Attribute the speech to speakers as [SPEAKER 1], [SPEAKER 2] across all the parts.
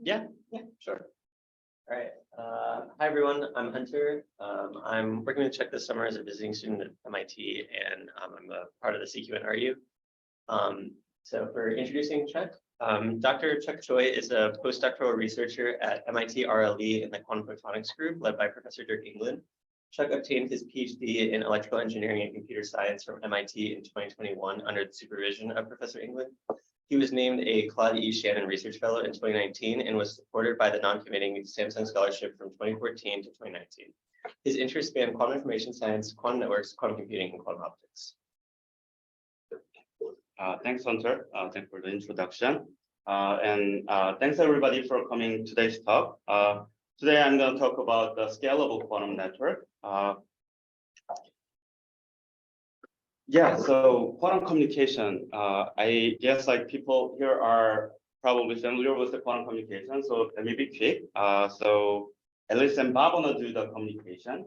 [SPEAKER 1] Yeah, sure. All right. Hi, everyone. I'm Hunter. I'm working with Chuck this summer as a visiting student at MIT, and I'm a part of the CQ&RU. So for introducing Chuck, Dr. Chuck Choi is a postdoctoral researcher at MIT RLE in the quantum photonics group led by Professor Dirk England. Chuck obtained his PhD in electrical engineering and computer science from MIT in 2021 under the supervision of Professor England. He was named a Claude E. Shannon Research Fellow in 2019 and was supported by the non-committing Samsung Scholarship from 2014 to 2019. His interests span quantum information science, quantum networks, quantum computing, and quantum optics.
[SPEAKER 2] Thanks, Hunter. Thanks for the introduction. Thanks everybody for coming to today's talk. Today I'm going to talk about the scalable quantum network. So quantum communication, I guess like people here are probably familiar with the quantum communication, so let me be quick. So Alice and Bob want to do the communication,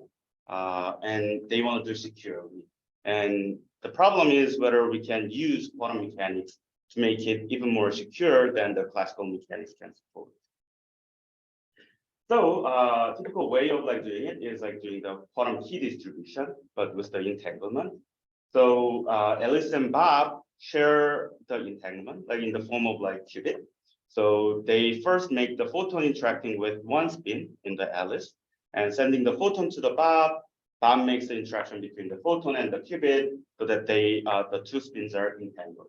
[SPEAKER 2] and they want to do securely. And the problem is whether we can use quantum mechanics to make it even more secure than the classical mechanics can support. So typical way of like doing it is like doing the quantum key distribution, but with the entanglement. So Alice and Bob share the entanglement, like in the form of like qubit. So they first make the photon interacting with one spin in the Alice and sending the photon to the Bob. Bob makes the interaction between the photon and the qubit so that they the two spins are entangled.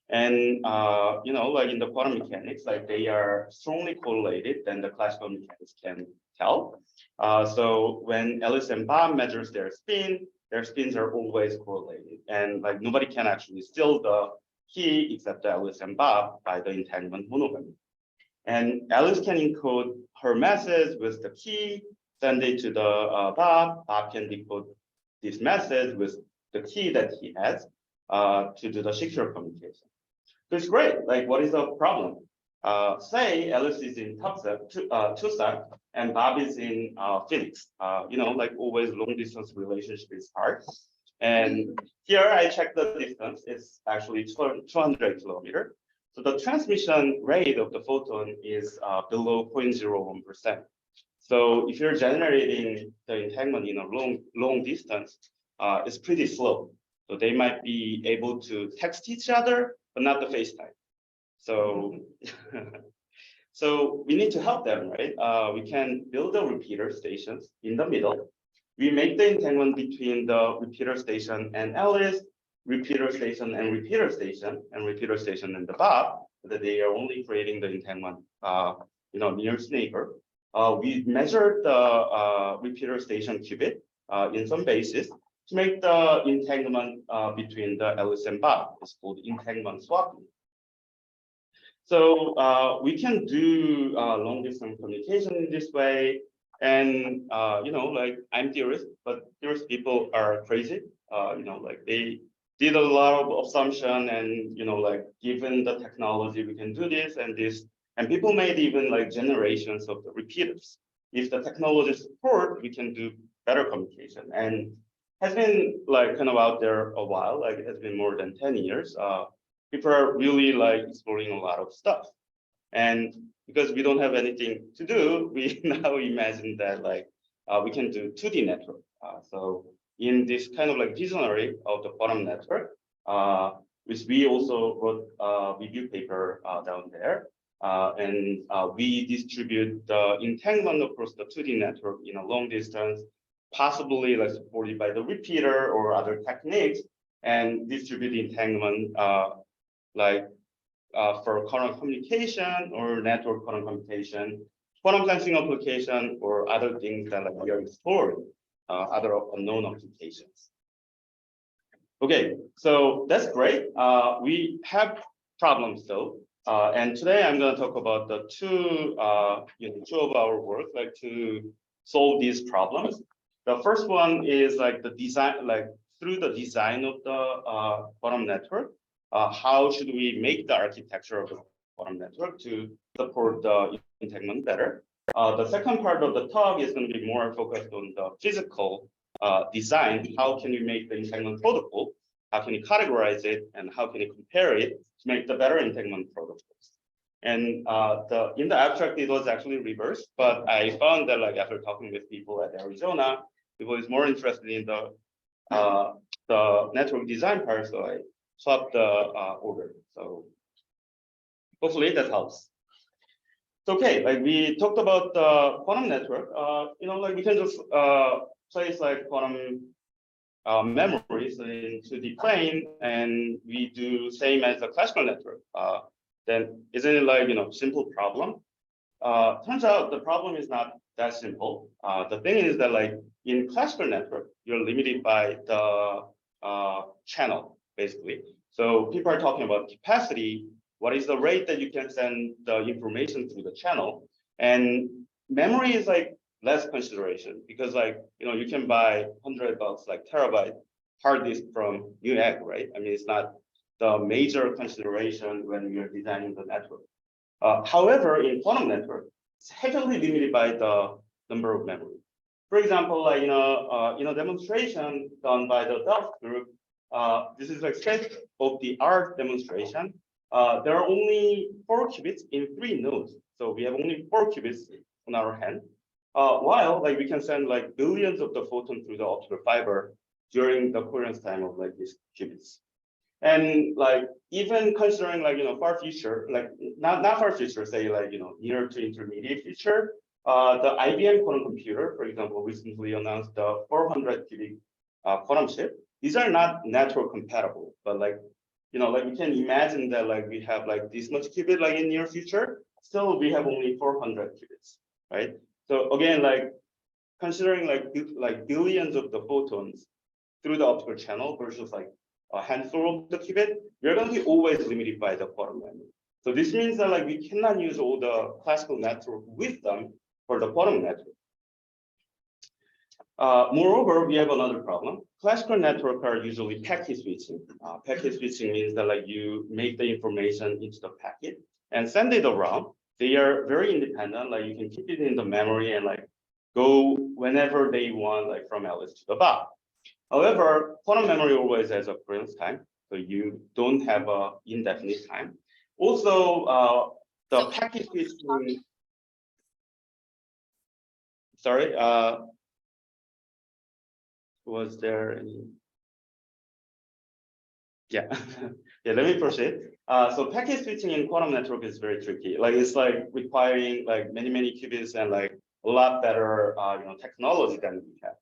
[SPEAKER 2] And like in the quantum mechanics, like they are strongly correlated than the classical mechanics can tell. So when Alice and Bob measures their spins are always correlated, and like nobody can actually steal the key except Alice and Bob by the entanglement monogamy. And Alice can encode her message with the key, send it to the Bob. Bob can decode this message with the key that he has to do the secure communication. So it's great. Like, what is the problem? Say Alice is in Tucson and Bob is in Phoenix. Like always long distance relationship is hard. And here I checked the distance. It's actually 200 kilometers. So the transmission rate of the photon is below 0.01%. So if you're generating the entanglement in a long distance, it's pretty slow. So they might be able to text each other, but not the FaceTime. So, so we need to help them, right? We can build the repeater stations in the middle. We make the entanglement between the repeater station and Alice, repeater station and repeater station, and repeater station and the Bob, so that they are only creating the entanglement, nearest neighbor. We measured the repeater station qubit in some basis to make the entanglement between the Alice and Bob. It's called entanglement swapping. So we can do long distance communication in this way. And, like I'm theorist, but theorist people are crazy. Like they did a lot of assumption and, like given the technology, we can do this and this. And people made even like generations of the repeaters. If the technology support, we can do better communication. And has been like kind of out there a while, like it has been more than 10 years. People are really like exploring a lot of stuff. And because we don't have anything to do, we now imagine that like we can do 2D network. So in this kind of like visionary of the quantum network, which we also wrote a review paper down there. And we distribute the entanglement across the 2D network in a long distance, possibly like supported by the repeater or other techniques, and distribute the entanglement for quantum communication or network quantum computation, quantum sensing application, or other things that like we are exploring, other unknown applications. Okay, so that's great. We have problems though. And today I'm going to talk about the two of our work, like to solve these problems. The first one is like the design, like through the design of the quantum network, how should we make the architecture of the quantum network to support the entanglement better? The second part of the talk is going to be more focused on the physical design. How can you make the entanglement protocol? How can you categorize it? And how can you compare it to make the better entanglement protocols? And in the abstract, it was actually reversed, but I found that like after talking with people at Arizona, people is more interested in the network design part, so I swapped the order. So hopefully that helps. So, okay, like we talked about the quantum network. Like we can just place like quantum memories into the plane, and we do same as the classical network. Then isn't it like simple problem? Turns out the problem is not that simple. The thing is that like in classical network, you're limited by the channel basically. So people are talking about capacity. What is the rate that you can send the information through the channel? And memory is like less consideration because like you can buy $100 like terabyte hard disk from Newegg, right? I mean it's not the major consideration when you're designing the network. However, in quantum network, it's heavily limited by the number of memory. For example, like in a demonstration done by the Delft group, this is like state-of-the-art demonstration. There are only 4 qubits in 3 nodes, so we have only 4 qubits on our hand. While like we can send like billions of the photon through the optical fiber during the coherence time of like these qubits. And like even considering like far future, like not far future, say like near to intermediate future, the IBM quantum computer, for example, recently announced the 400 qubit quantum chip. These are not network compatible, but like like we can imagine that like we have like this much qubit like in near future, still we have only 400 qubits, right? So again, like considering like billions of the photons through the optical channel versus like a handful of the qubit, we're going to be always limited by the quantum memory. So this means that like we cannot use all the classical network with them for the quantum network. Moreover, we have another problem. Classical networks are usually packet switching. Packet switching means that like you make the information into the packet and send it around. They are very independent. Like you can keep it in the memory and like go whenever they want, like from Alice to the Bob. However, quantum memory always has a coherence time, so you don't have a indefinite time. Also, the packet switching. Sorry, was there any? Yeah, yeah. Let me proceed. So packet switching in quantum network is very tricky. Like it's like requiring like many qubits and like a lot better technology than we have.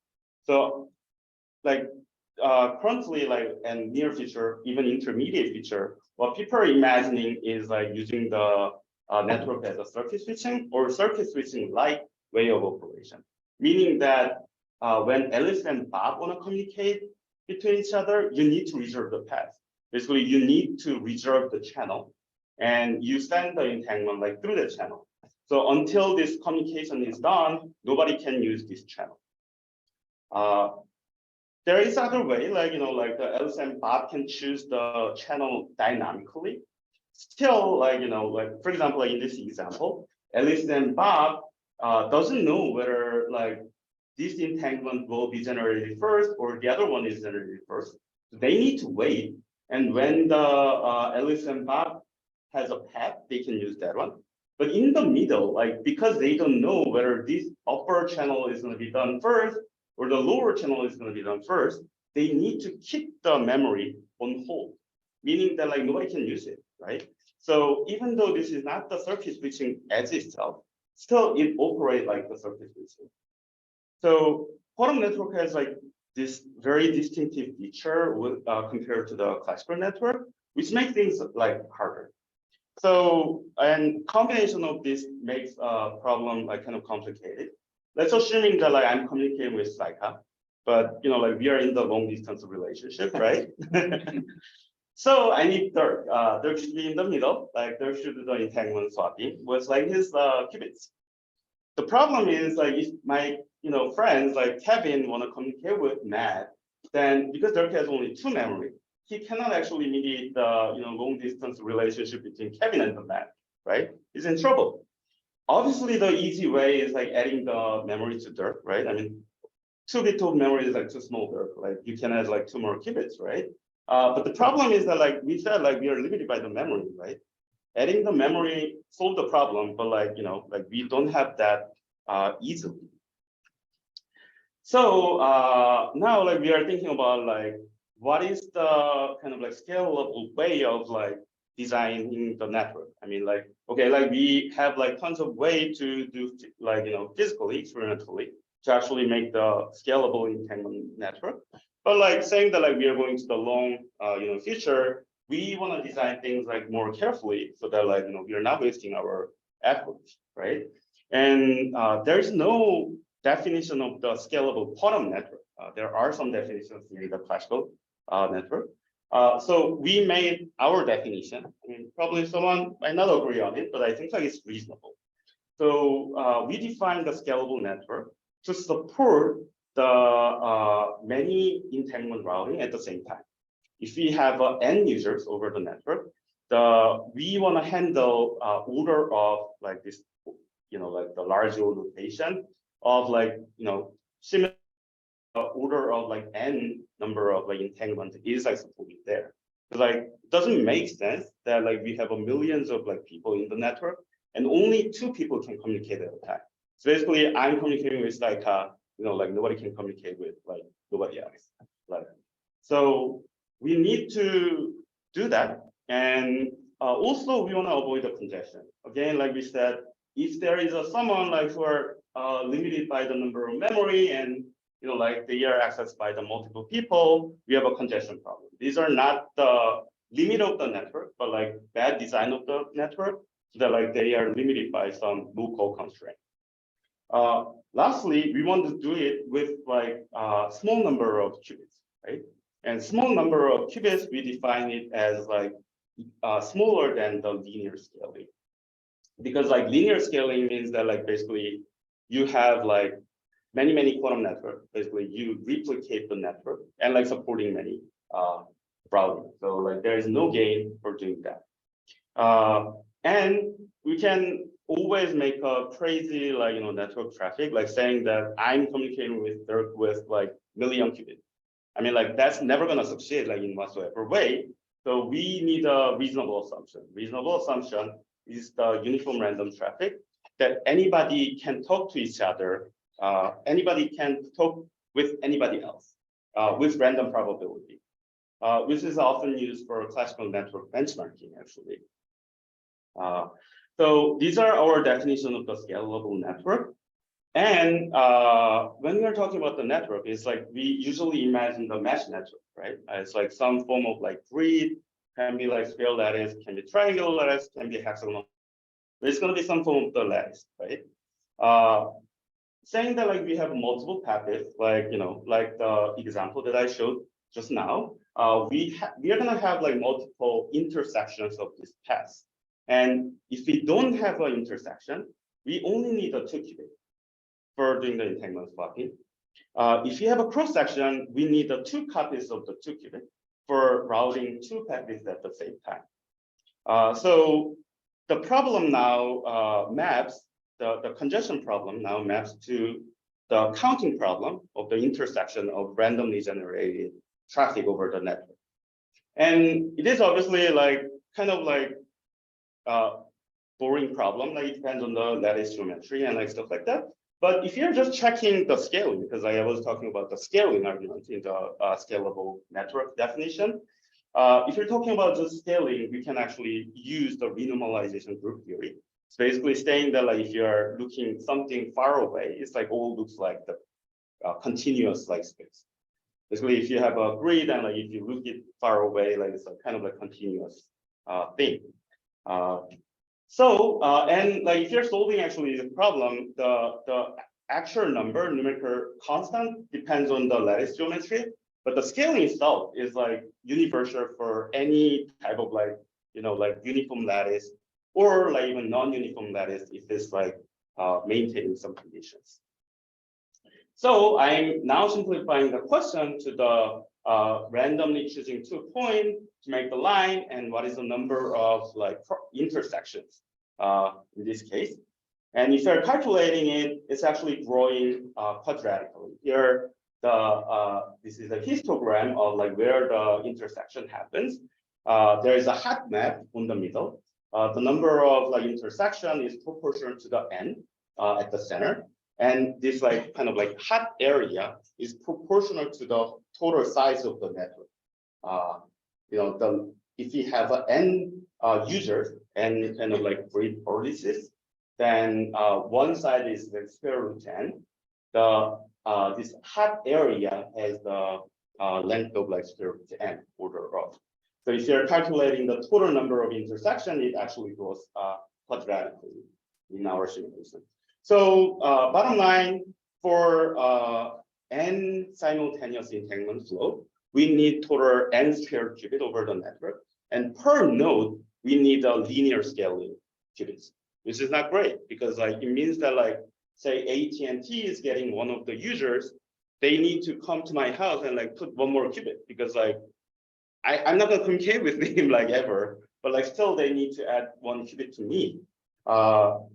[SPEAKER 2] So like currently like and near future, even intermediate future, what people are imagining is like using the network as a circuit switching or circuit switching like way of operation. Meaning that when Alice and Bob want to communicate between each other, you need to reserve the path. Basically, you need to reserve the channel and you send the entanglement like through the channel. So until this communication is done, nobody can use this channel. There is other way, like like the Alice and Bob can choose the channel dynamically. Still, like like for example, like in this example, Alice and Bob doesn't know whether like this entanglement will be generated first or the other one is generated first. So they need to wait, and when the Alice and Bob has a path, they can use that one. But in the middle, like because they don't know whether this upper channel is going to be done first or the lower channel is going to be done first, they need to keep the memory on hold, meaning that like nobody can use it, right? So even though this is not the circuit switching as itself, still it operates like the circuit switching. So quantum network has like this very distinctive feature with, compared to the classical network, which makes things like harder. So, and combination of this makes a problem like kind of complicated. Let's assuming that like I'm communicating with Saika, but like we are in the long distance relationship, right? So I need Dirk. Dirk should be in the middle, like Dirk should do the entanglement swapping with like his qubits. The problem is like if my friends like Kevin want to communicate with Matt, then because Dirk has only 2 memory, he cannot actually mediate the long distance relationship between Kevin and the Matt, right? He's in trouble. Obviously, the easy way is like adding the memory to Dirk, right? I mean, 2 bit of memory is like too small, Dirk. Like you can add like 2 more qubits, right? But the problem is that like we said, like we are limited by the memory, right? adding the memory solve the problem, but like, like we don't have that easily. So now like we are thinking about like, what is the kind of like scalable way of like designing the network? I mean, like, okay, like we have like tons of way to do like, physically, experimentally, to actually make the scalable entanglement network. But like saying that like we are going to the long, future, we want to design things like more carefully so that like, we are not wasting our efforts, right? And there's no definition of the scalable quantum network. There are some definitions in the classical network. So we made our definition. I mean, probably someone might not agree on it, but I think like it's reasonable. So we defined the scalable network to support the many entanglement routing at the same time. If we have n users over the network, we want to handle order of like this, like the large notation of like, similar order of like n number of like entanglement is like supported there. Like it doesn't make sense that like we have millions of like people in the network and only 2 people can communicate at a time. So basically I'm communicating with like like nobody can communicate with like nobody else. Like so we need to do that. And also we want to avoid the congestion. Again, like we said, if there is someone like who are limited by the number of memory and like they are accessed by the multiple people, we have a congestion problem. These are not the limit of the network, but like bad design of the network, so that like they are limited by some local constraint. Lastly, we want to do it with like a small number of qubits, right? And small number of qubits, we define it as like smaller than the linear scaling. Because like linear scaling means that like basically you have like many quantum network. Basically you replicate the network and like supporting many routing. So like there is no gain for doing that. And we can always make a crazy like network traffic, like saying that I'm communicating with Dirk with like million qubits. I mean, like that's never gonna succeed like in whatsoever way. So we need a reasonable assumption. Reasonable assumption is the uniform random traffic that anybody can talk to each other. Anybody can talk with anybody else with random probability, which is often used for classical network benchmarking, actually. So these are our definition of the scalable network. And when we are talking about the network, it's like we usually imagine the mesh network, right? It's like some form of like grid, can be like square lattice, can be triangular lattice, can be hexagonal. But it's going to be some form of the lattice, right? Saying that like we have multiple packets, like like the example that I showed just now, we are going to have like multiple intersections of this path. And if we don't have an intersection, we only need a 2 qubit for doing the entanglement swapping. If you have a cross section, we need 2 copies of the 2 qubit for routing 2 packets at the same time. So the problem now maps, the congestion problem now maps to the counting problem of the intersection of randomly generated traffic over the network. And it is obviously like kind of like boring problem, like it depends on the lattice geometry and like stuff like that. But if you're just checking the scaling, because I was talking about the scaling argument in the scalable network definition, if you're talking about just scaling, we can actually use the renormalization group theory. It's basically saying that like if you're looking something far away, it's like all looks like the continuous like space. Basically, if you have a grid and like if you look it far away, like it's a kind of a continuous thing. And like if you're solving actually the problem, the actual number, numerical constant, depends on the lattice geometry, but the scaling itself is like universal for any type of like like uniform lattice or like even non-uniform lattice if it's like maintaining some conditions. So I'm now simplifying the question to the randomly choosing 2 points to make the line and what is the number of like intersections in this case. And if you're calculating it, it's actually growing quadratically. Here, this is a histogram of like where the intersection happens. There is a hot map on the middle. the number of like intersection is proportional to the n at the center. And this like kind of like hot area is proportional to the total size of the network. If you have n users and kind of like grid policies, then one side is the square root n. This hot area has the length of like square root n order of. So if you're calculating the total number of intersection, it actually goes quadratically in our simulation. So bottom line, for n simultaneous entanglement flow, we need total n squared qubit over the network. And per node, we need a linear scaling qubits, which is not great because like it means that like say AT&T is getting one of the users, they need to come to my house and like put one more qubit because like I'm not gonna communicate with him like ever, but like still they need to add one qubit to me.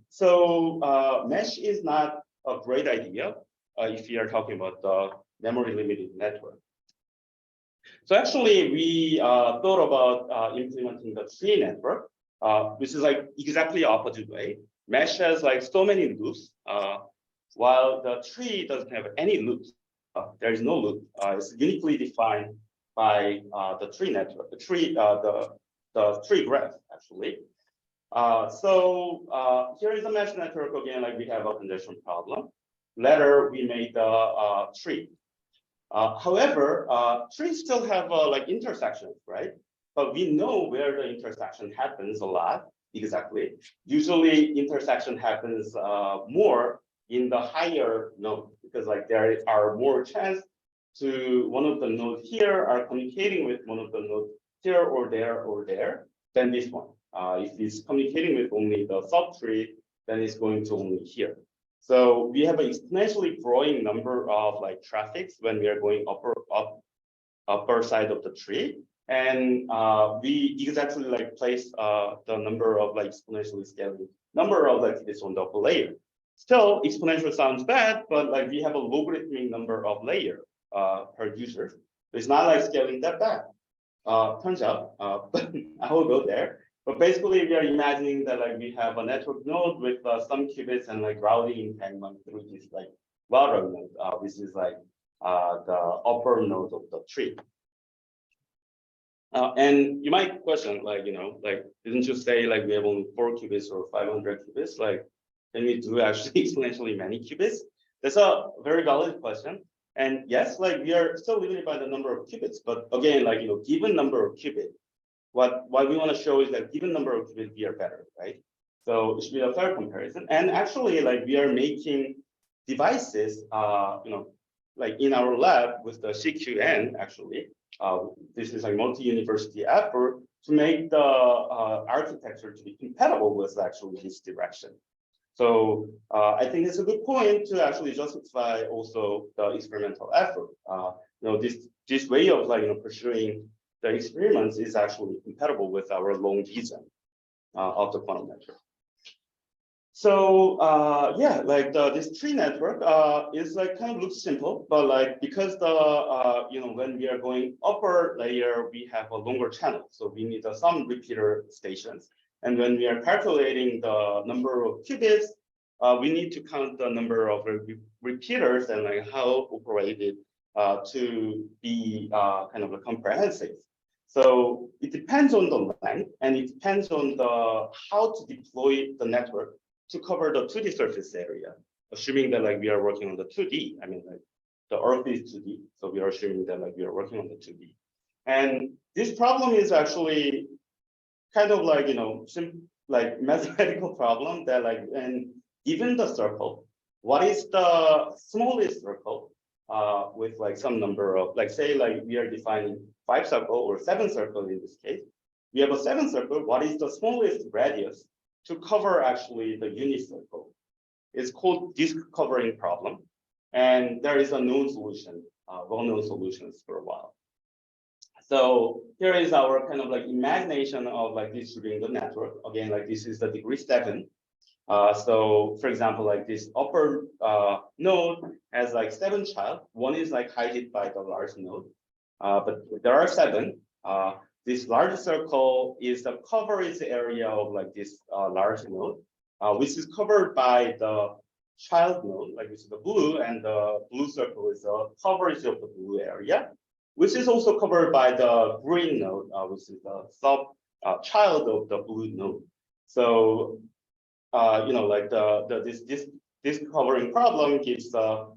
[SPEAKER 2] So mesh is not a great idea if you are talking about the memory limited network. So actually we thought about implementing the tree network, which is like exactly opposite way. Mesh has like so many loops, while the tree doesn't have any loops. There is no loop. It's uniquely defined by the tree network, the tree graph actually. So here is a mesh network again. Like we have a congestion problem. Later we made the tree. However, trees still have like intersections, right? But we know where the intersection happens a lot exactly. Usually intersection happens more in the higher node because like there are more chance to one of the nodes here are communicating with one of the nodes here or there than this one. If it's communicating with only the subtree, then it's going to only here. So we have an exponentially growing number of like traffics when we are going upper side of the tree. And we exactly like place the number of like exponentially scaling number of like this on the upper layer. Still, exponential sounds bad, but like we have a logarithmic number of layer per user. So it's not like scaling that bad. Turns out, but I will go there. But basically, we are imagining that like we have a network node with some qubits and like routing entanglement through this like router node, which is like the upper node of the tree. And you might question, like, like, didn't you say like we have only 4 qubits or 500 qubits? Like, can we do actually exponentially many qubits? That's a very valid question. And yes, like we are still limited by the number of qubits, but again, like, given number of qubits, what we want to show is that given number of qubits, we are better, right? So it should be a fair comparison. And actually, like we are making devices, like in our lab with the CQN, actually, this is like multi-university effort to make the architecture to be compatible with actually this direction. So I think it's a good point to actually justify also the experimental effort. This way of like pursuing the experiments is actually compatible with our long vision of the quantum network. So yeah, like this tree network is like kind of looks simple, but like because the when we are going upper layer, we have a longer channel, so we need some repeater stations. And when we are calculating the number of qubits, we need to count the number of repeaters and like how operated to be kind of comprehensive. So it depends on the length, and it depends on the how to deploy the network to cover the 2D surface area, assuming that like we are working on the 2D. I mean, like the Earth is 2D, so we are assuming that like we are working on the 2D. And this problem is actually kind of like like mathematical problem that like, and given the circle, what is the smallest circle with like some number of, like say like we are defining 5 circle or 7 circle in this case. We have a 7 circle. What is the smallest radius to cover actually the unit circle? It's called disk covering problem, and there is a known solution, well-known solutions for a while. So here is our kind of like imagination of like distributing the network. Again, like this is the degree 7. So for example, like this upper node has like 7 child. One is like hidden by the large node, but there are 7. this large circle is the coverage area of like this large node, which is covered by the child node, like this is the blue, and the blue circle is the coverage of the blue area, which is also covered by the green node, which is the sub child of the blue node. So, like this covering problem gives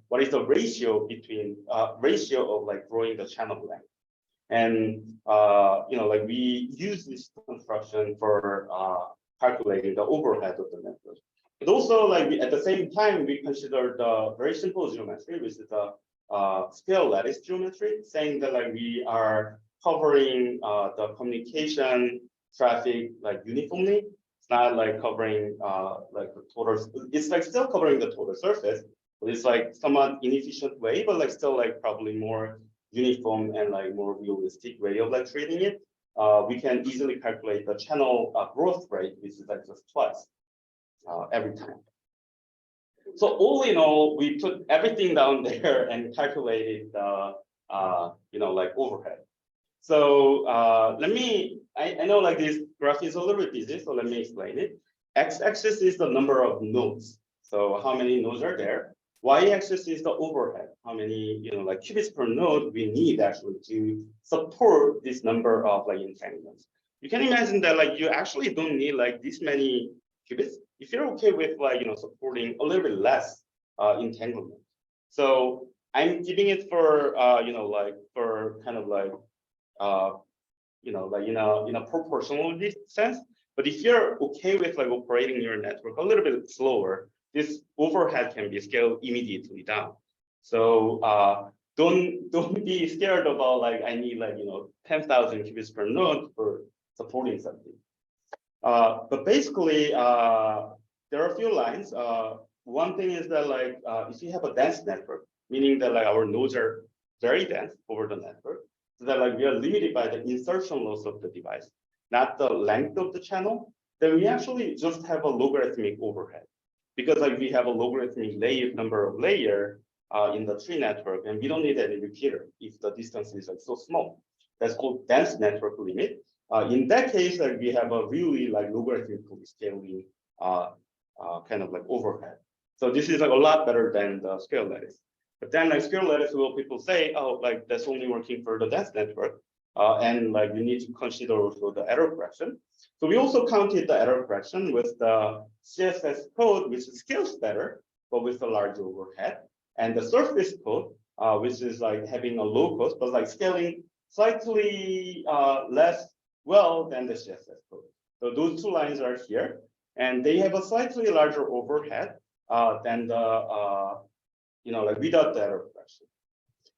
[SPEAKER 2] what is the ratio between ratio of like growing the channel length. And like we use this construction for calculating the overhead of the network. But also, like at the same time, we consider the very simple geometry, which is the scale lattice geometry, saying that like we are covering the communication traffic like uniformly. It's not like covering like the total. It's like still covering the total surface, but it's like somewhat inefficient way, but like still like probably more uniform and like more realistic way of like treating it. We can easily calculate the channel growth rate, which is like just twice every time. So all in all, we put everything down there and calculated the like overhead. So I know like this graph is a little bit busy, so let me explain it. X-axis is the number of nodes. So how many nodes are there? Y-axis is the overhead. How many like qubits per node we need actually to support this number of like entanglements. You can imagine that like you actually don't need like this many qubits if you're okay with like supporting a little bit less entanglement. So I'm giving it for like for kind of like like in a proportional sense. But if you're okay with like operating your network a little bit slower, this overhead can be scaled immediately down. So don't be scared about like I need like 10,000 qubits per node for supporting something. But basically, there are a few lines. One thing is that like if you have a dense network, meaning that like our nodes are very dense over the network, so that like we are limited by the insertion loss of the device, not the length of the channel, then we actually just have a logarithmic overhead. Because like we have a logarithmic number of layer in the tree network, and we don't need any repeater if the distance is like so small. That's called dense network limit. In that case, like we have a really like logarithmically scaling kind of like overhead. So this is like a lot better than the scale lattice. But then like scale lattice, will people say, oh, like that's only working for the dense network, and like you need to consider also the error correction. So we also counted the error correction with the CSS code, which scales better, but with a large overhead, and the surface code, which is like having a low cost, but like scaling slightly less well than the CSS code. So those two lines are here, and they have a slightly larger overhead than the like without the error correction.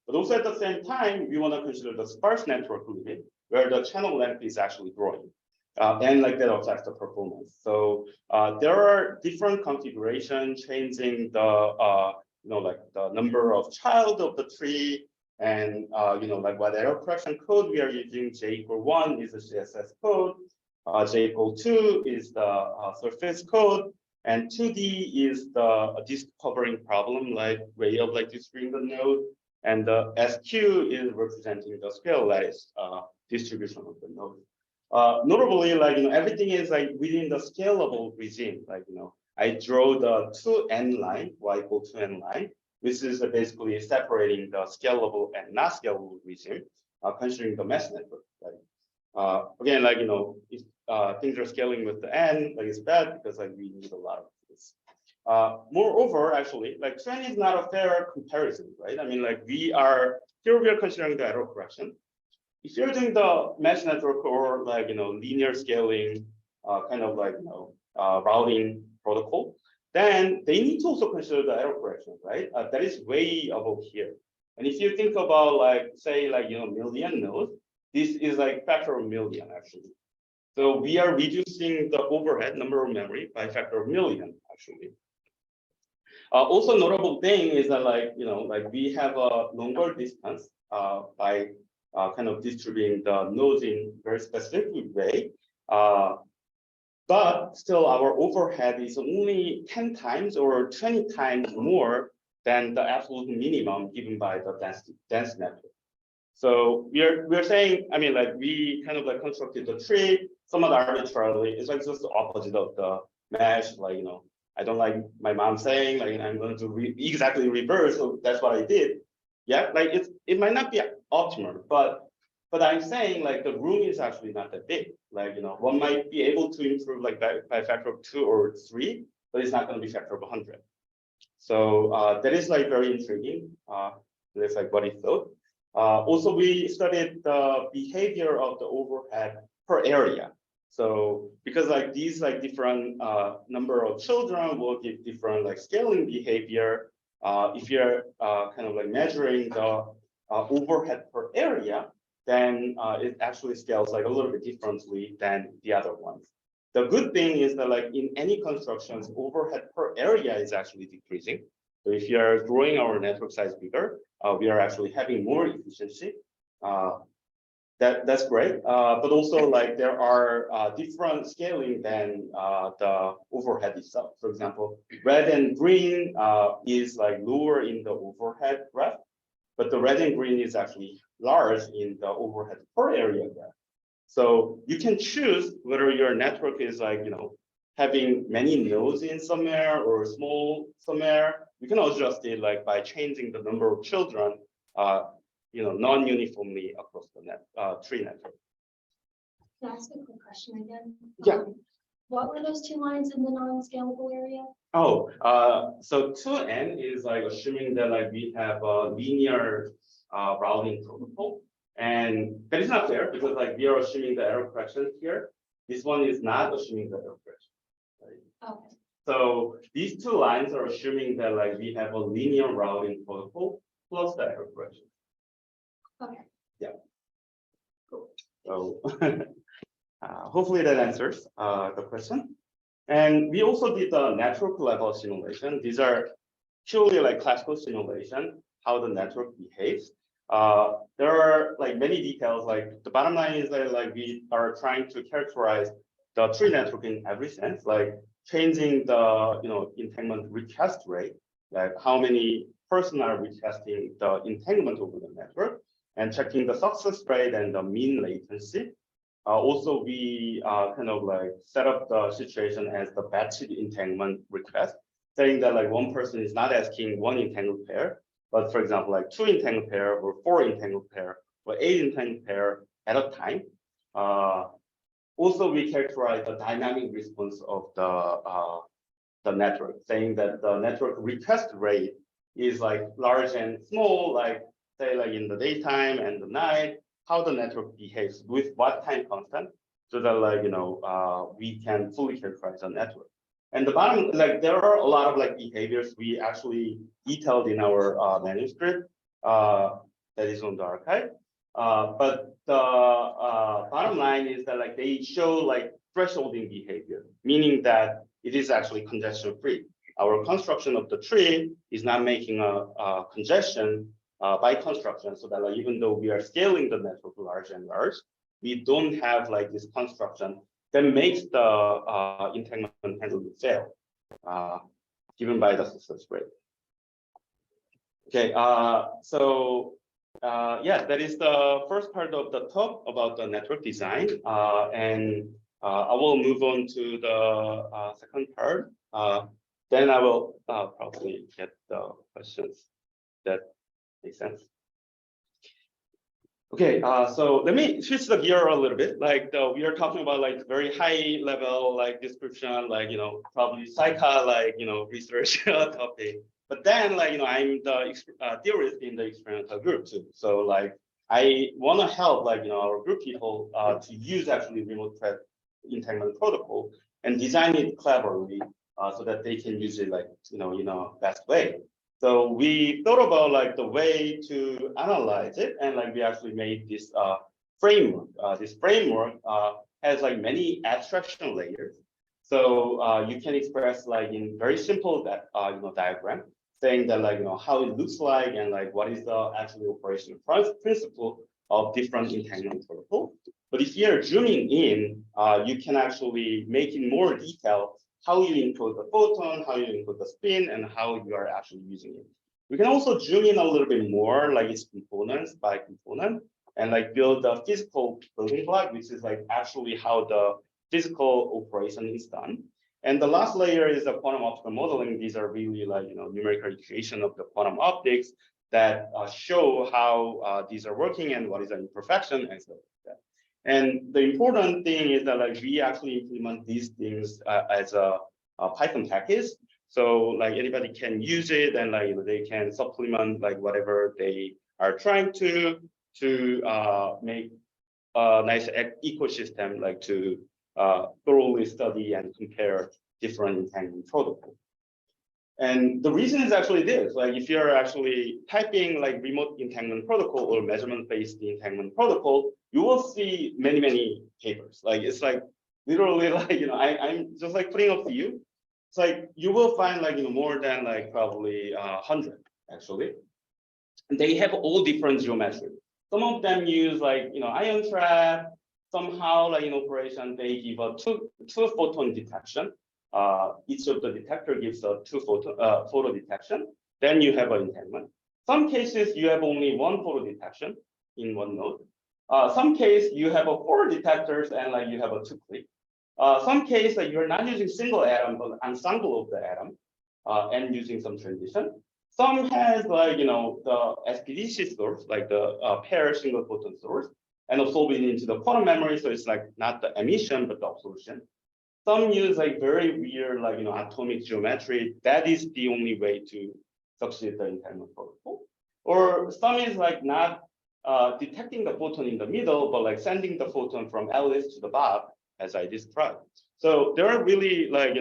[SPEAKER 2] But also at the same time, we want to consider the sparse network limit, where the channel length is actually growing. And like that affects the performance. So there are different configurations changing the like the number of child of the tree, and like what error correction code we are using. J=1 is the CSS code, J=2 is the surface code, and 2D is the disk covering problem, like way of like distributing the node, and the SQ is representing the scale lattice distribution of the node. Notably, like everything is like within the scalable regime. Like I draw the 2n line, y=2n line, which is basically separating the scalable and not scalable regime, considering the mesh network. Right? Again, like if things are scaling with the n, like it's bad because like we need a lot of this. Moreover, actually, like 2n is not a fair comparison, right? I mean, like we are considering the error correction. If you're doing the mesh network or like linear scaling, kind of like routing protocol, then they need to also consider the error correction, right? That is way above here. And if you think about like say like million nodes, this is like factor of million actually. So we are reducing the overhead number of memory by factor of million actually. Also notable thing is that like like we have a longer distance by kind of distributing the nodes in very specific way. But still our overhead is only 10 times or 20 times more than the absolute minimum given by the dense network. So we're saying, I mean, like we kind of like constructed the tree somewhat arbitrarily. It's like just the opposite of the mesh. Like, you know, I don't like my mom saying like I'm going to exactly reverse. So that's what I did. Yeah, like it might not be optimal, but I'm saying like the room is actually not that big. Like, you know, one might be able to improve like by a factor of 2 or 3, but it's not going to be a factor of 100. So that is like very intriguing. That's like what he thought. Also, we studied the behavior of the overhead per area. So because like these like different number of children will give different like scaling behavior. If you're kind of like measuring the overhead per area, then it actually scales like a little bit differently than the other ones. The good thing is that like in any constructions, overhead per area is actually decreasing. So if you are growing our network size bigger, we are actually having more efficiency. That's great. But also like there are different scaling than the overhead itself. For example, red and green is like lower in the overhead graph, but the red and green is actually large in the overhead per area graph. So you can choose whether your network is like, you know, having many nodes in somewhere or small somewhere. You can adjust it like by changing the number of children, you know, non-uniformly across the tree network.
[SPEAKER 3] Can I ask a quick question again?
[SPEAKER 2] Yeah.
[SPEAKER 3] What were those 2 lines in the non-scalable area?
[SPEAKER 2] Oh, so 2n is like assuming that like we have a linear routing protocol. And that is not fair because like we are assuming the error correction here. This one is not assuming the error correction. Right?
[SPEAKER 3] Okay.
[SPEAKER 2] So these 2 lines are assuming that like we have a linear routing protocol plus the error correction.
[SPEAKER 3] Okay.
[SPEAKER 2] Yeah.
[SPEAKER 3] Cool.
[SPEAKER 2] So hopefully that answers the question. And we also did the network level simulation. These are purely like classical simulation, how the network behaves. There are like many details. Like the bottom line is that like we are trying to characterize the tree network in every sense, like changing the entanglement request rate, like how many person are requesting the entanglement over the network, and checking the success rate and the mean latency. Also, we kind of like set up the situation as the batched entanglement request, saying that like one person is not asking 1 entangled pair, but for example, like 2 entangled pair or 4 entangled pair or 8 entangled pair at a time. Also, we characterize the dynamic response of the network, saying that the network request rate is like large and small, like say like in the daytime and the night, how the network behaves with what time constant, so that like we can fully characterize the network. And the bottom, like there are a lot of like behaviors we actually detailed in our manuscript that is on the archive. But the bottom line is that like they show like thresholding behavior, meaning that it is actually congestion free. Our construction of the tree is not making a congestion by construction, so that like, even though we are scaling the network large and large, we don't have like this construction that makes the entanglement handling fail, given by the success rate. Okay, so yeah, that is the first part of the talk about the network design, and I will move on to the second part. Then I will probably get the questions that make sense. Okay, so let me switch the gear a little bit. Like we are talking about like very high level like description, like probably psycha like research topic. But then like I'm the theorist in the experimental group too. So like I want to help like our group people to use actually remote thread entanglement protocol and design it cleverly so that they can use it like in a best way. So we thought about like the way to analyze it, and like we actually made this framework. This framework has like many abstraction layers. So you can express like in very simple that diagram, saying that like how it looks like and like what is the actual operational principle of different entanglement protocol. But if you're zooming in, you can actually make in more detail how you encode the photon, how you encode the spin, and how you are actually using it. We can also zoom in a little bit more, like its components by component, and like build a physical building block, which is like actually how the physical operation is done. And the last layer is the quantum optical modeling. These are really like, numerical equation of the quantum optics that show how these are working and what is an imperfection and stuff like that. And the important thing is that like we actually implement these things as a Python package. So like anybody can use it, and like they can supplement like whatever they are trying to make a nice ecosystem, like to thoroughly study and compare different entanglement protocols. And the reason is actually this: like if you're actually typing like remote entanglement protocol or measurement-based entanglement protocol, you will see many papers. Like it's like literally like I'm just like putting up to you. It's like you will find like more than like probably 100 actually. And they have all different geometry. Some of them use like ion trap. Somehow like in operation they give a two photon detection. Each of the detector gives a two photo detection. Then you have an entanglement. Some cases you have only one photo detection in one node. Some case you have a 4 detectors and like you have a 2 click. Some case that you're not using single atom but ensemble of the atom and using some transition. Some has like the SPDC source, like the pair single photon source, and absorbing into the quantum memory, so it's like not the emission but the absorption. Some use like very weird like atomic geometry. That is the only way to succeed the entanglement protocol. Or some is like not detecting the photon in the middle, but like sending the photon from Alice to the Bob, as I described. So there are really like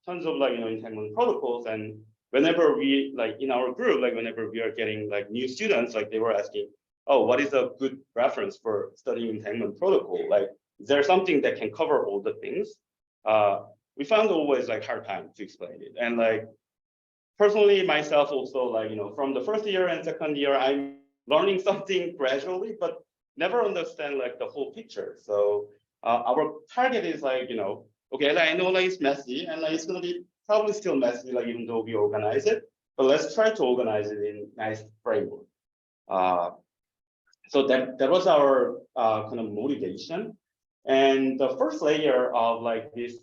[SPEAKER 2] tons of like entanglement protocols, and whenever we like in our group, like whenever we are getting like new students, like they were asking, oh, what is a good reference for studying entanglement protocol? Like, is there something that can cover all the things? We found always like hard time to explain it. And like personally myself also like, from the first year and second year, I'm learning something gradually, but never understand like the whole picture. So our target is like, okay, like, I know like it's messy and like it's gonna be probably still messy, like even though we organize it, but let's try to organize it in nice framework. So that was our kind of motivation. And the first layer of like this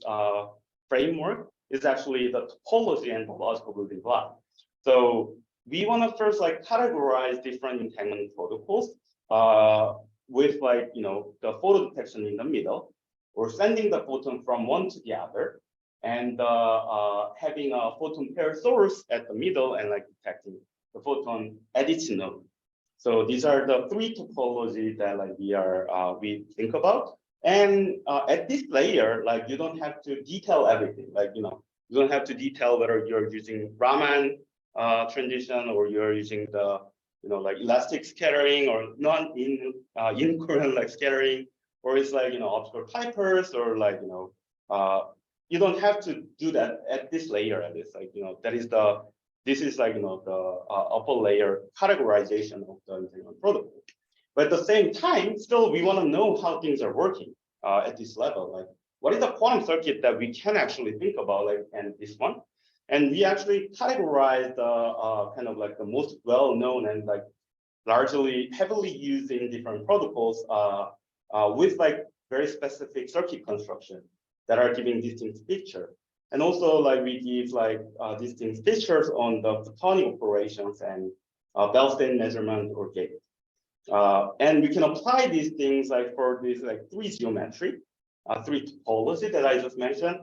[SPEAKER 2] framework is actually the topology and the logical building block. So we want to first like categorize different entanglement protocols with like the photo detection in the middle, or sending the photon from one to the other, and having a photon pair source at the middle and like detecting the photon at its node. So these are the 3 topologies that like we think about. And at this layer, like you don't have to detail everything. Like you don't have to detail whether you're using Raman transition or you're using the like elastic scattering or non-incurrent like scattering, or it's like optical pipers, or like you don't have to do that at this layer. At this like that is the this is like the upper layer categorization of the entanglement protocol. But at the same time, still we want to know how things are working at this level. Like what is the quantum circuit that we can actually think about, like, and this one. And we actually categorize the kind of like the most well-known and like largely heavily used in different protocols with like very specific circuit construction that are giving distinct picture. And also like we give like distinct features on the photonic operations and Bell-Stein measurement or gate. And we can apply these things like for these like 3 geometry, 3 topology that I just mentioned.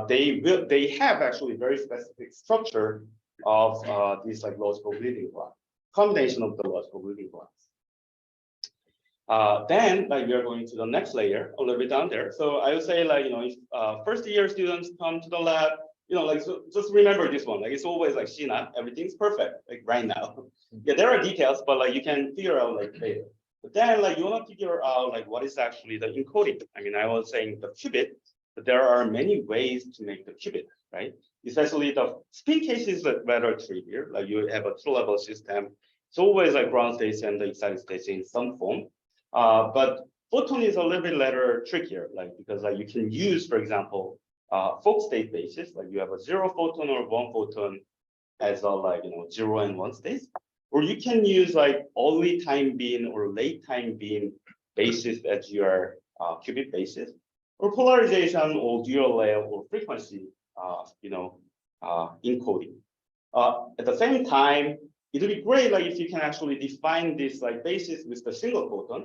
[SPEAKER 2] They have actually very specific structure of these like logical building blocks, combination of the logical building blocks. Then like we are going to the next layer a little bit down there. So I would say like if first year students come to the lab, like so just remember this one. Like it's always like Shina, everything's perfect like right now. Yeah, there are details, but like you can figure out like later. But then like you want to figure out like what is actually the encoding. I mean, I was saying the qubit, but there are many ways to make the qubit, right? Especially the spin case is like rather trivial. Like you have a 2-level system. It's always like ground states and the excited states in some form. But photon is a little bit later trickier, like because like you can use, for example, Fock state basis, like you have a 0 photon or 1 photon as a like 0 and 1 states, or you can use like early time being or late time being basis as your qubit basis, or polarization or dual layer or frequency encoding. At the same time, it would be great like if you can actually define this like basis with the single photon,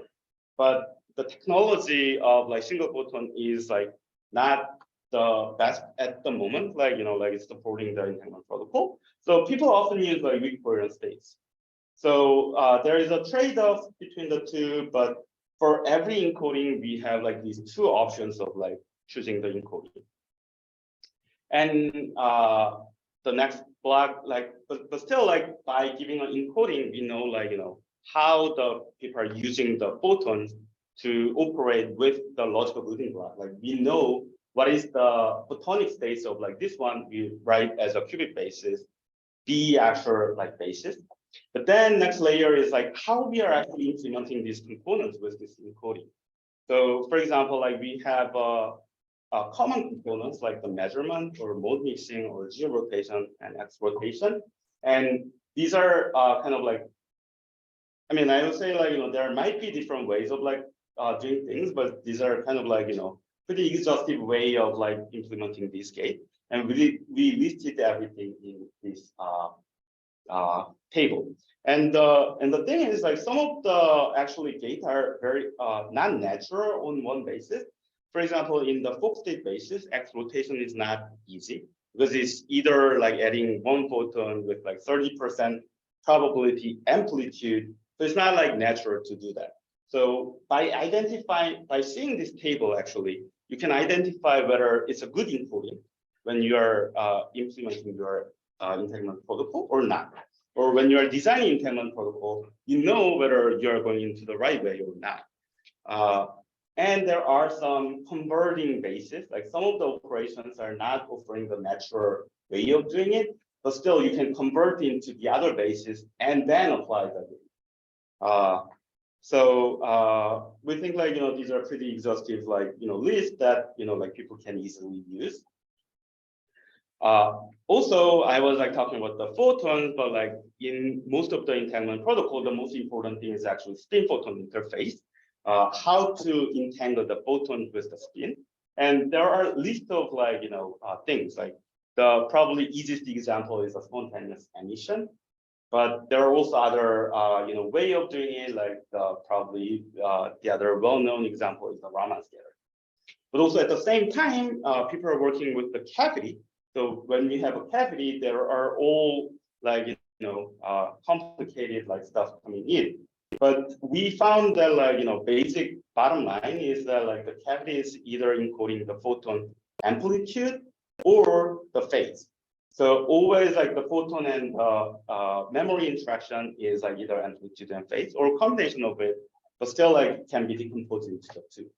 [SPEAKER 2] but the technology of like single photon is like not the best at the moment, like like it's supporting the entanglement protocol. So people often use like weak coherent states. So there is a trade-off between the two, but for every encoding, we have like these two options of like choosing the encoding. And the next block, like, but still like by giving an encoding, we know like how the people are using the photons to operate with the logical building block. Like we know what is the photonic states of like this one we write as a qubit basis, the actual like basis. But then next layer is like how we are actually implementing these components with this encoding. So for example, like we have common components like the measurement or mode mixing or geo rotation and X rotation. And these are kind of like, I mean, I would say like, there might be different ways of like doing things, but these are kind of like, pretty exhaustive way of like implementing this gate. And we listed everything in this table. And the thing is like some of the actually gates are very not natural on one basis. For example, in the Fock state basis, X rotation is not easy because it's either like adding one photon with like 30% probability amplitude. So it's not like natural to do that. So by seeing this table, actually, you can identify whether it's a good encoding when you are implementing your entanglement protocol or not. Or when you are designing entanglement protocol, you know whether you're going into the right way or not. And there are some converting bases, like some of the operations are not offering the natural way of doing it, but still you can convert into the other bases and then apply that. So we think like, these are pretty exhaustive, like, lists that, like people can easily use. Also, I was like talking about the photons, but like in most of the entanglement protocol, the most important thing is actually spin photon interface. How to entangle the photons with the spin. And there are a list of like, things like the probably easiest example is a spontaneous emission. But there are also other, way of doing it, like probably the other well-known example is the Raman scatter. But also at the same time, people are working with the cavity. So when we have a cavity, there are all like, complicated like stuff coming in. But we found that like, basic bottom line is that like the cavity is either encoding the photon amplitude or the phase. So always like the photon and memory interaction is like either amplitude and phase or a combination of it, but still like can be decomposed into the two.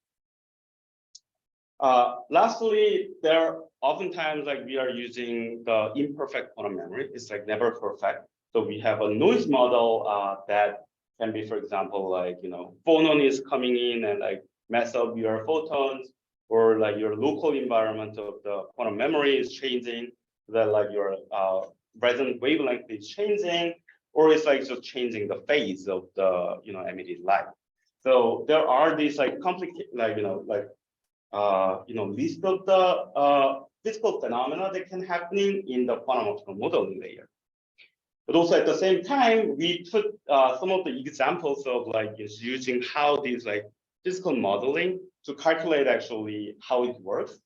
[SPEAKER 2] Lastly, there oftentimes like we are using the imperfect quantum memory. It's like never perfect. So we have a noise model that can be, for example, like, phonon is coming in and like mess up your photons, or like your local environment of the quantum memory is changing, that like your resonant wavelength is changing, or it's like just changing the phase of the, emitted light. So there are these like complicated, like, list of the physical phenomena that can happen in the quantum optical modeling layer. But also at the same time, we put some of the examples of like using how these like physical modeling to calculate actually how it works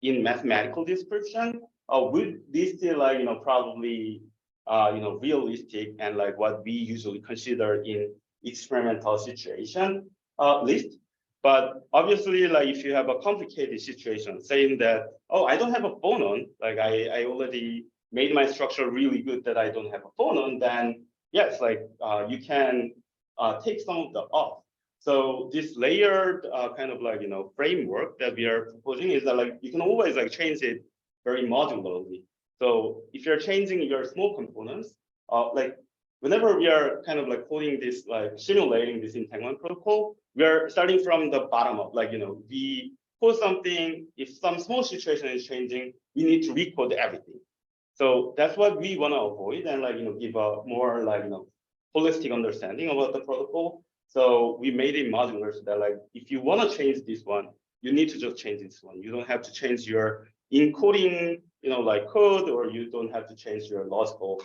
[SPEAKER 2] in mathematical description. With this still like probably realistic and like what we usually consider in experimental situation list. But obviously, like if you have a complicated situation, saying that, oh, I don't have a phonon, like I already made my structure really good that I don't have a phonon, then yes, like you can take some of the off. So this layered kind of like, framework that we are proposing is that like you can always like change it very modularly. So if you're changing your small components, like whenever we are kind of like coding this, like simulating this entanglement protocol, we are starting from the bottom up. Like, we code something, if some small situation is changing, we need to recode everything. So that's what we want to avoid and give a more holistic understanding about the protocol. So we made it modular so that if you want to change this one, you need to just change this one. You don't have to change your encoding code, or you don't have to change your logical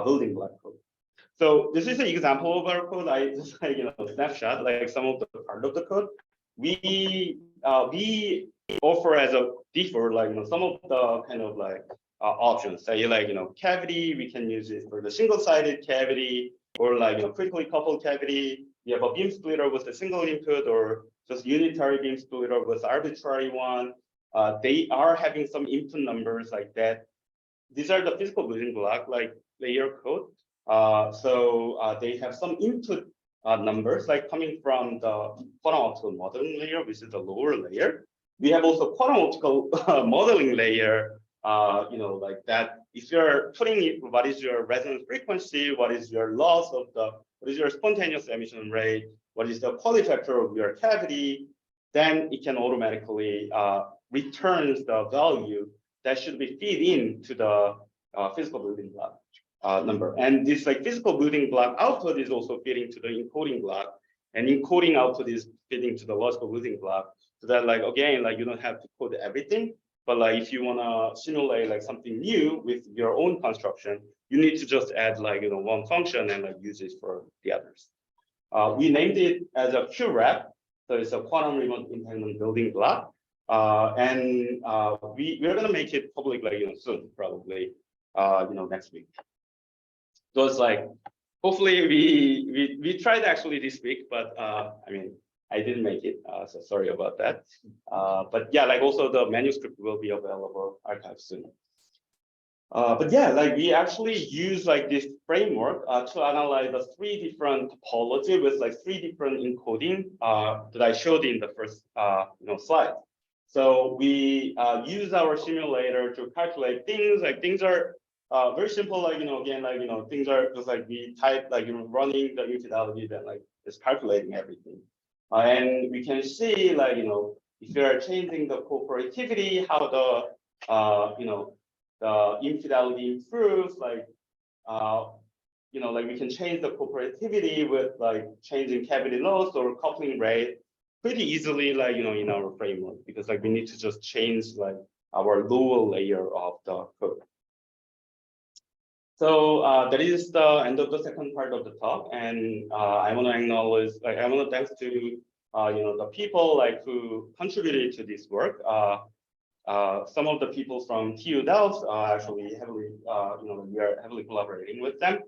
[SPEAKER 2] building block code. So this is an example of our code. I just snapshot some of the part of the code. We offer as a default some of the kind of options. Say cavity, we can use it for the single-sided cavity, or critically coupled cavity. You have a beam splitter with a single input, or just unitary beam splitter with arbitrary one. They are having some input numbers like that. These are the physical building block layer code. So they have some input numbers coming from the quantum optical modeling layer, which is the lower layer. We have also quantum optical modeling layer, that if you're putting it, what is your resonance frequency, what is your loss of what is your spontaneous emission rate, what is the quality factor of your cavity, then it can automatically returns the value that should be fed into the physical building block number. And this physical building block output is also feeding to the encoding block, and encoding output is feeding to the logical building block. So that again, you don't have to code everything, but if you want to simulate something new with your own construction, you need to just add one function and use it for the others. We named it as a QRAP, so it's a quantum remote entanglement building block. And we're gonna make it public soon, probably next week. So it's hopefully we tried actually this week, but I mean I didn't make it, so sorry about that. But yeah, also the manuscript will be available archived soon. But yeah, we actually use this framework to analyze the 3 different topology with 3 different encoding that I showed in the first slide. So we use our simulator to calculate things. Things are very simple. Again, things are just we type running the infidelity, then just calculating everything. And we can see if you are changing the cooperativity, how the infidelity improves. We can change the cooperativity with changing cavity loss or coupling rate pretty easily, in our framework, because we need to just change our lower layer of the code. So that is the end of the second part of the talk, and I want to acknowledge, I want to thanks to the people who contributed to this work. Some of the people from TU Delft actually heavily, we are heavily collaborating with them.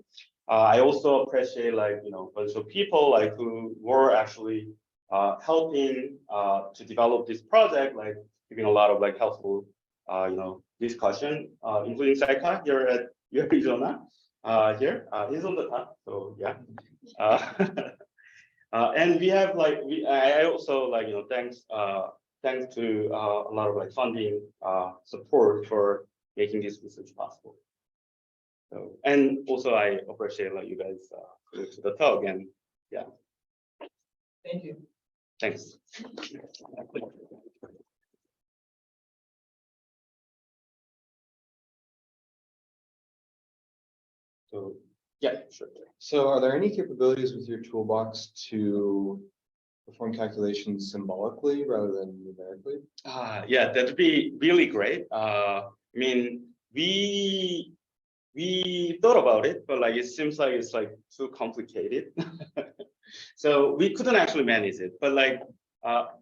[SPEAKER 2] I also appreciate a bunch of people who were actually helping to develop this project, giving a lot of helpful discussion, including Saika here at Arizona. Here he's on the top, so yeah. And we have I also thanks to a lot of funding support for making this research possible. So, and also I appreciate you guys coming to the talk, and yeah.
[SPEAKER 4] Thank you.
[SPEAKER 2] Thanks. So yeah, sure.
[SPEAKER 5] So are there any capabilities with your toolbox to perform calculations symbolically rather than numerically?
[SPEAKER 2] Yeah, that'd be really great. I mean, we thought about it, but it seems it's too complicated. So we couldn't actually manage it. But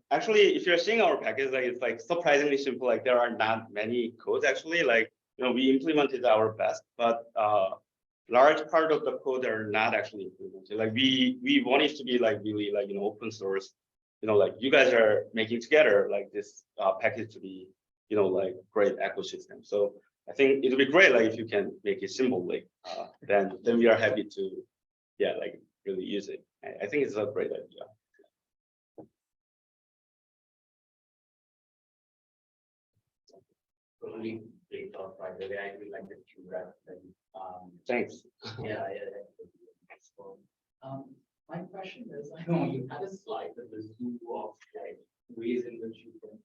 [SPEAKER 2] actually, if you're seeing our package, it's surprisingly simple. There are not many codes actually. We implemented our best, but large part of the code are not actually implemented. We want it to be really open source. You guys are making together this package to be great ecosystem. So I think it'll be great if you can make it symbolic. Then we are happy to really use it. I think it's a great idea.
[SPEAKER 4] Totally great talk, by the way. I really like the QRAP.
[SPEAKER 2] Thanks.
[SPEAKER 4] Yeah. My question is, I know you had a slide that was two of ways in which you can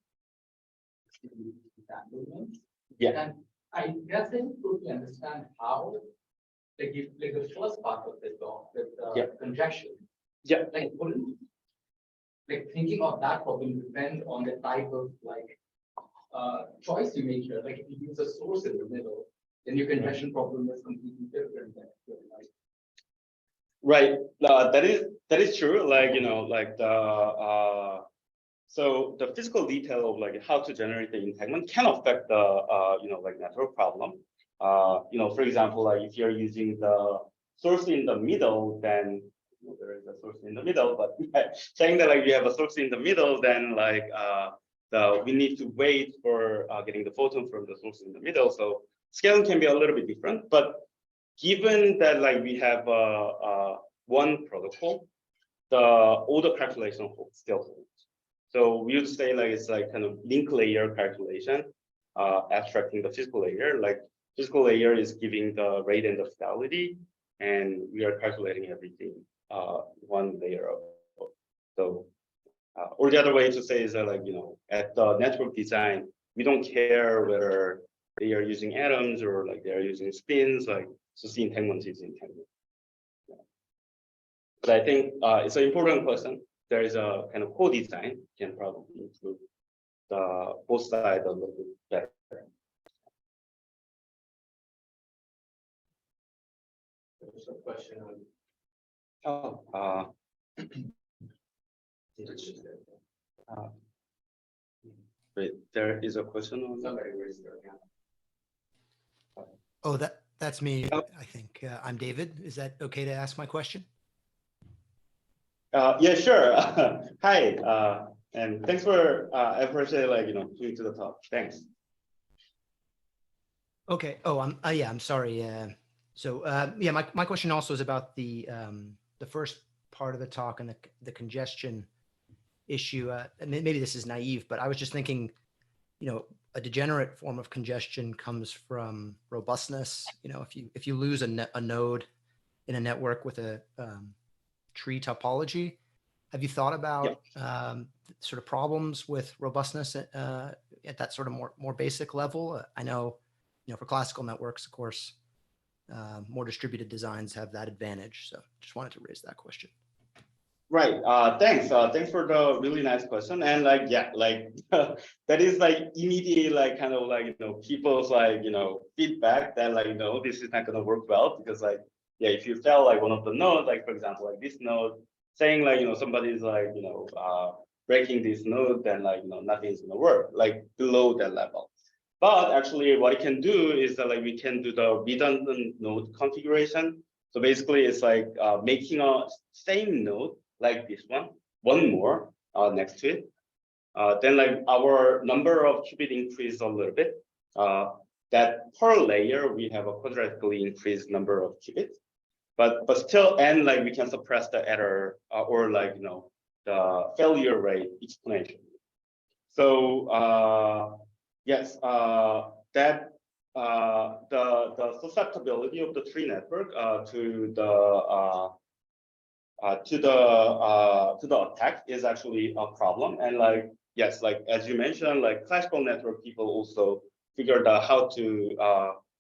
[SPEAKER 4] do entanglement.
[SPEAKER 2] Yeah.
[SPEAKER 4] And I guess I totally understand how, like, if, like the first part of the talk with
[SPEAKER 2] Yeah.
[SPEAKER 4] conjecture.
[SPEAKER 2] Yeah.
[SPEAKER 4] Like, wouldn't, like, thinking of that problem depends on the type of, like, choice you make here. Like, if you use a source in the middle, then your conjecture problem is completely different than, like,
[SPEAKER 2] Right. That is true. Like, you know, like so the physical detail of like how to generate the entanglement can affect the you know, like network problem. You know, for example, like if you're using the source in the middle, then you know, there is a source in the middle, but saying that like we have a source in the middle, then like we need to wait for getting the photon from the source in the middle. So scaling can be a little bit different, but given that like we have one protocol, all the calculation still holds. So we would say like it's like kind of link layer calculation, abstracting the physical layer. Like physical layer is giving the rate and the fidelity, and we are calculating everything one layer of. So, or the other way to say is that like, you know, at the network design, we don't care whether they are using atoms or like they are using spins. Like, so the entanglement is entanglement. Yeah. But I think it's an important question. There is a kind of co-design can probably improve the both sides a little bit better.
[SPEAKER 4] there's a question on.
[SPEAKER 2] Oh, wait, there is a question on that.
[SPEAKER 4] Somebody raised their hand.
[SPEAKER 6] Oh, that's me.
[SPEAKER 2] Oh.
[SPEAKER 6] I think I'm David. Is that okay to ask my question?
[SPEAKER 2] Yeah, sure. Hi, and thanks for I appreciate like, you know, coming to the talk. Thanks.
[SPEAKER 6] Okay. Oh, I'm sorry. Yeah, my question also is about the first part of the talk and the congestion issue. And maybe this is naive, but I was just thinking, you know, a degenerate form of congestion comes from robustness. You know, if you lose a node in a network with a tree topology, have you thought about sort of problems with robustness at that sort of more basic level? I know, you know, for classical networks, of course, more distributed designs have that advantage. So just wanted to raise that question.
[SPEAKER 2] Right. Thanks. Thanks for the really nice question. And like, yeah, like that is like immediate, like kind of like, you know, people's like, you know, feedback that like, no, this is not going to work well because like, yeah, if you fail like one of the nodes, like for example, like this node, saying like, you know, somebody's like, you know, breaking this node, then like, you know, nothing's going to work like below that level. But actually what it can do is that like we can do the redundant node configuration. So basically it's like making a same node like this one more next to it. Then like our number of qubit increase a little bit. That per layer we have a quadratically increased number of qubits, but still, and like we can suppress the error or like, you know, the failure rate exponentially. So yes, that the susceptibility of the tree network to the attack is actually a problem. And like, yes, like as you mentioned, like classical network people also figured out how to you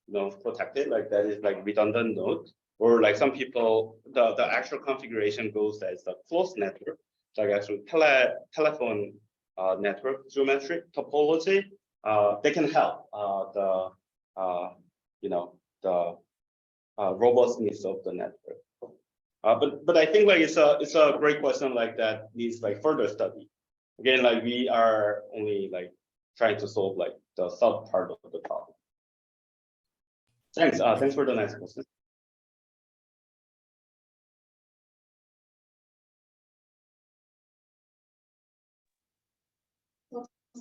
[SPEAKER 2] know, protect it. Like that is like redundant node, or like some people the actual configuration goes as a closed network, like actually telephone network geometric topology. They can help you know, the robustness of the network. But I think like it's a great question like that needs like further study. Again, like we are only like trying to solve like the sub part of the problem. Thanks. Thanks for the nice question.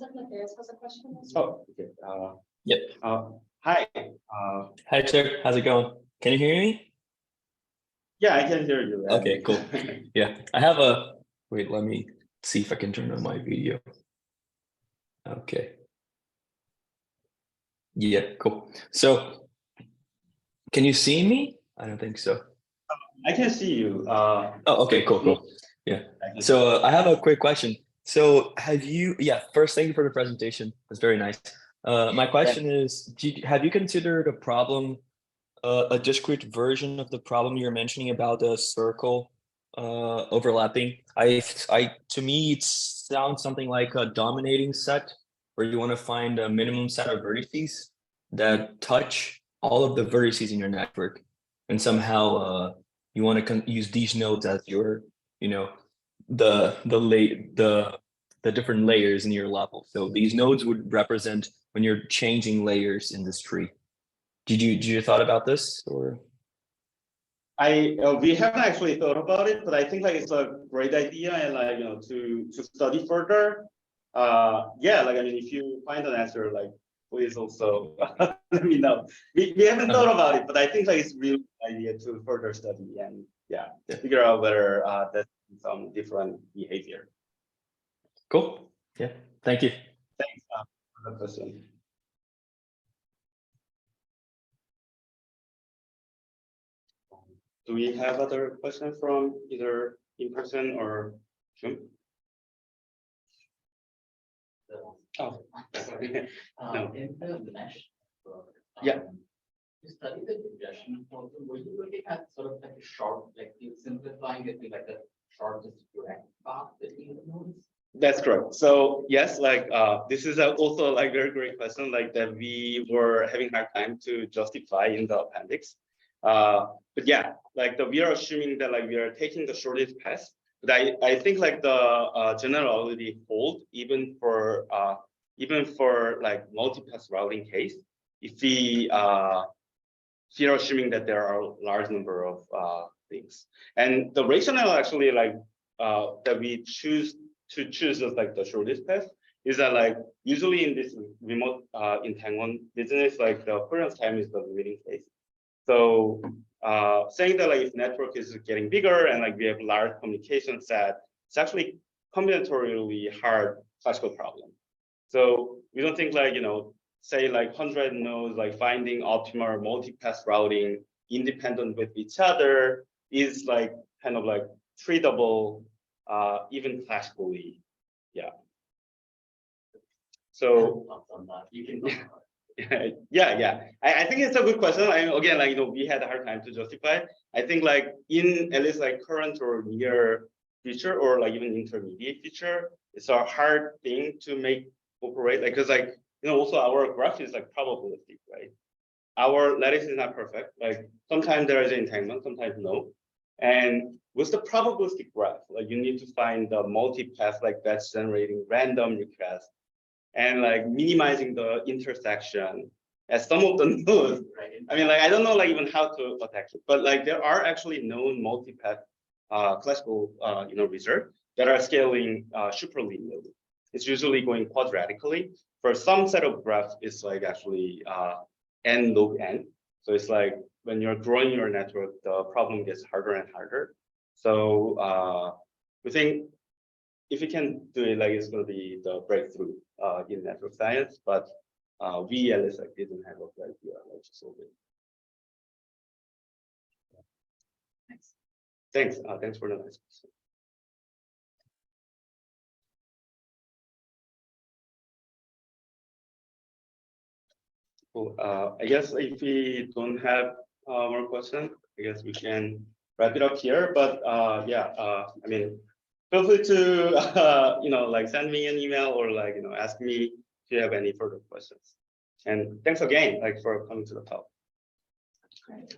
[SPEAKER 3] Has a question.
[SPEAKER 2] Oh, okay.
[SPEAKER 7] Yep.
[SPEAKER 2] Hi.
[SPEAKER 7] Hi, sir. How's it going? Can you hear me?
[SPEAKER 2] Yeah, I can hear you.
[SPEAKER 7] Okay, cool. Yeah, I have a, wait, let me see if I can turn on my video. Okay. Yeah, cool. So can you see me? I don't think so.
[SPEAKER 2] I can see you.
[SPEAKER 7] Oh, okay, cool. Yeah. So I have a quick question. So have you, yeah, first, thank you for the presentation. It's very nice. My question is, have you considered a problem, a discrete version of the problem you're mentioning about the circle overlapping? To me, it sounds something like a dominating set, where you want to find a minimum set of vertices that touch all of the vertices in your network, and somehow you want to use these nodes as your, the different layers in your level. So these nodes would represent when you're changing layers in this tree. Did you thought about this, or?
[SPEAKER 2] We haven't actually thought about it, but I think like it's a great idea, and like to study further. Yeah, like I mean, if you find an answer, like please also let me know. We haven't thought about it, but I think like it's a real idea to further study and figure out whether that's some different behavior.
[SPEAKER 7] Cool. Yeah. Thank you.
[SPEAKER 2] Thanks for the question. Do we have other questions from either in person or Zoom? Oh, sorry. No.
[SPEAKER 4] In the mesh,
[SPEAKER 2] Yeah.
[SPEAKER 4] you study the congestion problem. Were you looking at sort of like a short, like you simplifying it to like a shortest direct path between the nodes?
[SPEAKER 2] That's correct. So yes, like this is also like very great question, like that we were having hard time to justify in the appendix. But yeah, like we are assuming that like we are taking the shortest path. But I think like the generality hold even for like multi-path routing case, if we here assuming that there are a large number of things, and the rationale actually like that we choose as like the shortest path is that like usually in this remote entanglement business, like the occurrence time is the limiting case. So saying that like if network is getting bigger and like we have large communication set, it's actually combinatorially hard classical problem. So we don't think like say like 100 nodes, like finding optimal multi-path routing independent with each other is like kind of like treatable even classically. Yeah. So
[SPEAKER 4] You can
[SPEAKER 2] yeah. I think it's a good question. Again, like we had a hard time to justify. I think like in at least like current or near future or like even intermediate future, it's a hard thing to make operate, like because like also our graph is like probabilistic, right? Our lattice is not perfect. Like sometimes there is entanglement, sometimes no. And with the probabilistic graph, like you need to find the multi-path like that's generating random requests and like minimizing the intersection as some of the nodes. I mean, like I don't know like even how to attack it, but like there are actually known multi-path classical reserve that are scaling super linearly. It's usually going quadratically. For some set of graphs, it's like actually n log n. So it's like when you're growing your network, the problem gets harder and harder. So we think if you can do it, like it's going to be the breakthrough in network science. But we at least like didn't have a good idea like to solve it. Thanks. Thanks for the nice question. Cool. I guess if we don't have more questions, I guess we can wrap it up here. But yeah, I mean, feel free to like send me an email or like ask me if you have any further questions. And thanks again like for coming to the talk.
[SPEAKER 3] Great.